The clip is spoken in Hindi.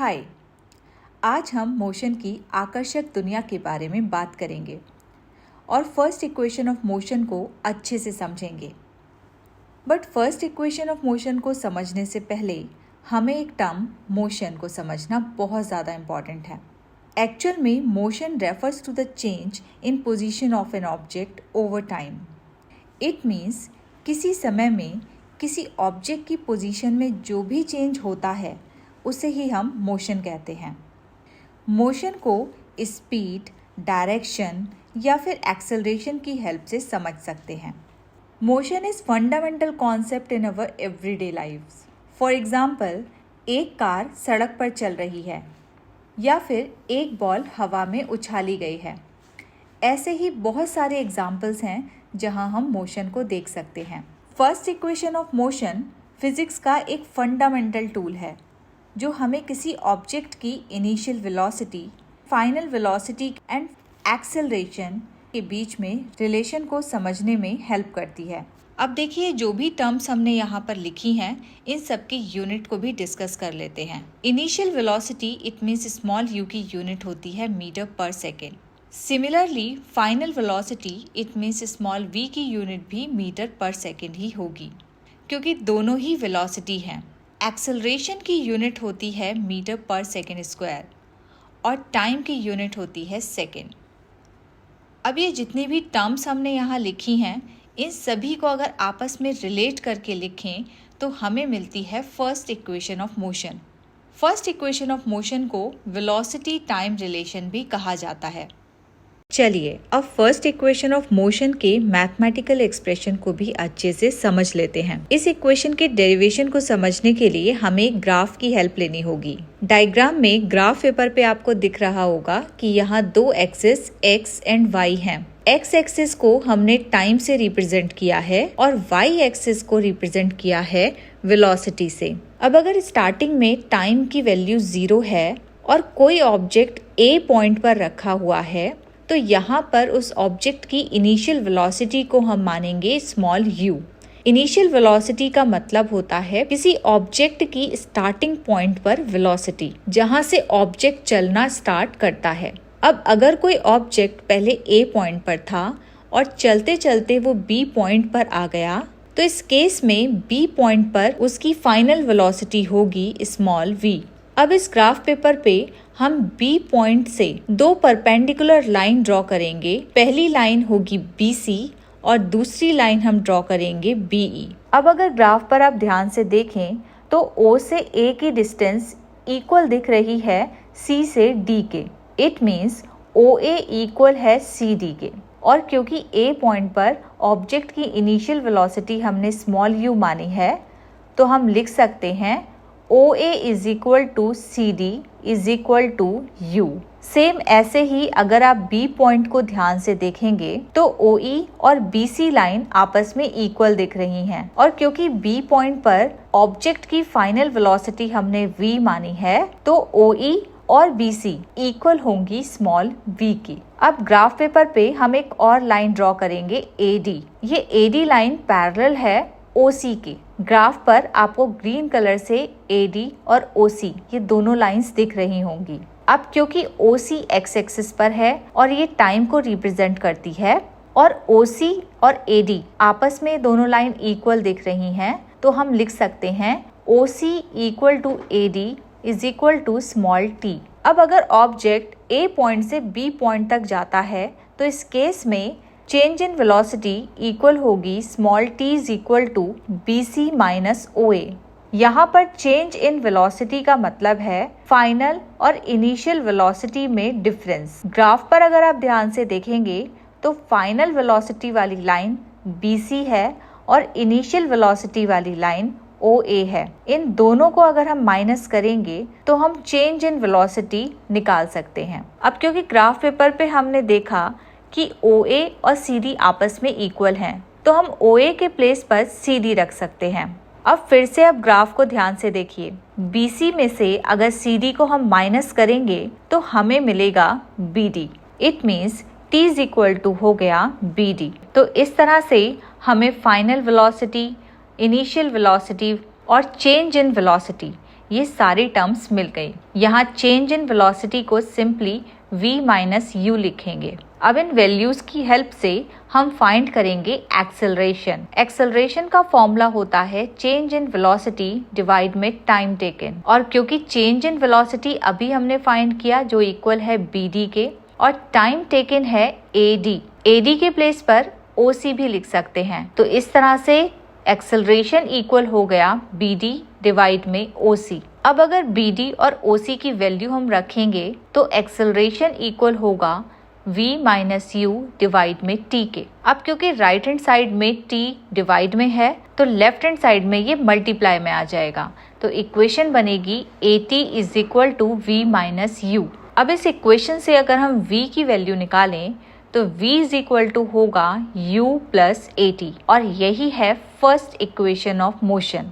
हाय। आज हम मोशन की आकर्षक दुनिया के बारे में बात करेंगे और फर्स्ट इक्वेशन ऑफ मोशन को अच्छे से समझेंगे। But first equation of motion को समझने से पहले हमें एक टर्म मोशन को समझना बहुत ज़्यादा इम्पॉर्टेंट है। एक्चुअल में motion refers to the change in position of an object over time. It means किसी समय में किसी ऑब्जेक्ट की पोजीशन में जो भी चेंज होता है उसे ही हम मोशन कहते हैं। मोशन को स्पीड, डायरेक्शन या फिर एक्सेलरेशन की हेल्प से समझ सकते हैं। Motion is fundamental concept in our everyday lifes. For example, एक कार सड़क पर चल रही है या फिर एक बॉल हवा में उछाली गई है। ऐसे ही बहुत सारे एग्जाम्पल्स हैं जहां हम मोशन को देख सकते हैं। First equation of motion physics का एक फंडामेंटल टूल है जो हमें किसी ऑब्जेक्ट की initial velocity, final velocity and acceleration के बीच में रिलेशन को समझने में हेल्प करती है। अब देखिए, जो भी टर्म्स हमने यहाँ पर लिखी हैं, इन सब की यूनिट को भी डिस्कस कर लेते हैं। Initial velocity it means small u की यूनिट होती है metre per second. Similarly final velocity it means small v की यूनिट भी मीटर पर सेकेंड ही होगी, क्योंकि दोनों ही वेलोसिटी हैं। एक्सेलरेशन की यूनिट होती है मीटर पर सेकेंड स्क्वायर और टाइम की यूनिट होती है सेकेंड। अब ये जितनी भी टर्म्स हमने यहाँ लिखी हैं, इन सभी को अगर आपस में रिलेट करके लिखें तो हमें मिलती है first equation of motion. First equation of motion को वेलोसिटी टाइम रिलेशन भी कहा जाता है। चलिए अब फर्स्ट इक्वेशन ऑफ मोशन के मैथमेटिकल एक्सप्रेशन को भी अच्छे से समझ लेते हैं। इस इक्वेशन के डेरिवेशन को समझने के लिए हमें एक ग्राफ की हेल्प लेनी होगी। डायग्राम में ग्राफ पेपर पे आपको दिख रहा होगा कि यहाँ दो एक्सिस x एंड y हैं। x एक्सिस को हमने टाइम से रिप्रेजेंट किया है और y एक्सिस को रिप्रेजेंट किया है वेलोसिटी से। अब अगर स्टार्टिंग में टाइम की वैल्यू 0 है और कोई ऑब्जेक्ट a पॉइंट पर रखा हुआ है तो यहाँ पर उस ऑब्जेक्ट की इनिशियल वेलोसिटी को हम मानेंगे स्मॉल u। इनिशियल वेलोसिटी का मतलब होता है किसी ऑब्जेक्ट की स्टार्टिंग पॉइंट पर वेलोसिटी, जहाँ से ऑब्जेक्ट चलना स्टार्ट करता है। अब अगर कोई ऑब्जेक्ट पहले a पॉइंट पर था और चलते चलते वो b पॉइंट पर आ गया तो इस केस में b पॉइंट पर उसकी फाइनल वेलोसिटी होगी स्मॉल v। अब इस ग्राफ पेपर पे हम B पॉइंट से दो परपेंडिकुलर लाइन ड्रॉ करेंगे। पहली लाइन होगी BC और दूसरी लाइन हम ड्रॉ करेंगे BE। अब अगर ग्राफ पर आप ध्यान से देखें तो O से A की डिस्टेंस इक्वल दिख रही है C से D के। इट मीन्स OA इक्वल है CD के। और क्योंकि A पॉइंट पर ऑब्जेक्ट की इनिशियल वेलोसिटी हमने स्मॉल u मानी है तो हम लिख सकते हैं OA is equal to CD is equal to U। Same ऐसे ही अगर आप B पॉइंट को ध्यान से देखेंगे तो OE और BC लाइन आपस में इक्वल दिख रही हैं और क्योंकि B पॉइंट पर ऑब्जेक्ट की फाइनल वेलोसिटी हमने V मानी है तो OE और BC इक्वल होंगी स्मॉल v की। अब ग्राफ पेपर पे हम एक और लाइन ड्रॉ करेंगे AD। ये AD लाइन पैरेलल है OC के। ग्राफ पर आपको ग्रीन कलर से AD और OC ये दोनों लाइंस दिख रही होंगी। अब क्योंकि OC x एक्सिस पर है और ये टाइम को रिप्रेजेंट करती है और OC और AD आपस में दोनों लाइन इक्वल दिख रही हैं तो हम लिख सकते हैं OC equal to AD is equal to small t। अब अगर ऑब्जेक्ट A पॉइंट से B पॉइंट तक जाता है तो इस केस में चेंज इन वेलोसिटी इक्वल होगी small t is equal to BC minus OA। यहाँ पर चेंज इन वेलोसिटी का मतलब है फाइनल और इनिशियल वेलोसिटी में डिफरेंस। ग्राफ पर अगर आप ध्यान से देखेंगे तो फाइनल वेलोसिटी वाली लाइन BC है और इनिशियल वेलोसिटी वाली लाइन OA है। इन दोनों को अगर हम माइनस करेंगे तो हम चेंज इन वेलोसिटी निकाल सकते हैं। अब क्योंकि ग्राफ पेपर पे हमने देखा कि OA और CD आपस में इक्वल हैं तो हम OA के प्लेस पर CD रख सकते हैं। अब फिर से आप ग्राफ को ध्यान से देखिए। BC में से अगर CD को हम माइनस करेंगे तो हमें मिलेगा BD। It means T is equal to हो गया BD। तो इस तरह से हमें फाइनल वेलोसिटी, इनिशियल वेलोसिटी और चेंज इन वेलोसिटी ये सारी टर्म्स मिल गई। यहाँ चेंज इन वेलोसिटी को सिंपली v माइनस यू लिखेंगे। अब इन वैल्यूज की हेल्प से हम फाइंड करेंगे एक्सेलरेशन। एक्सेलरेशन का फॉर्मूला होता है चेंज इन वेलोसिटी डिवाइड में टाइम टेकन, और क्योंकि चेंज इन वेलोसिटी अभी हमने फाइंड किया जो इक्वल है bd के, और टाइम टेकन है ad के प्लेस पर oc भी लिख सकते हैं। तो इस तरह से एक्सेलरेशन इक्वल हो गया bd डिवाइड में oc। अब अगर bd और oc की वैल्यू हम रखेंगे तो एक्सेलरेशन इक्वल होगा v माइनस यू डिवाइड में t के। अब क्योंकि राइट हैंड साइड में t डिवाइड में है तो लेफ्ट हैंड साइड में ये मल्टीप्लाई में आ जाएगा। तो इक्वेशन बनेगी at is equal to v minus u. अब इस इक्वेशन से अगर हम v की वैल्यू निकालें तो v इज इक्वल टू होगा u प्लस at, और यही है फर्स्ट इक्वेशन ऑफ मोशन।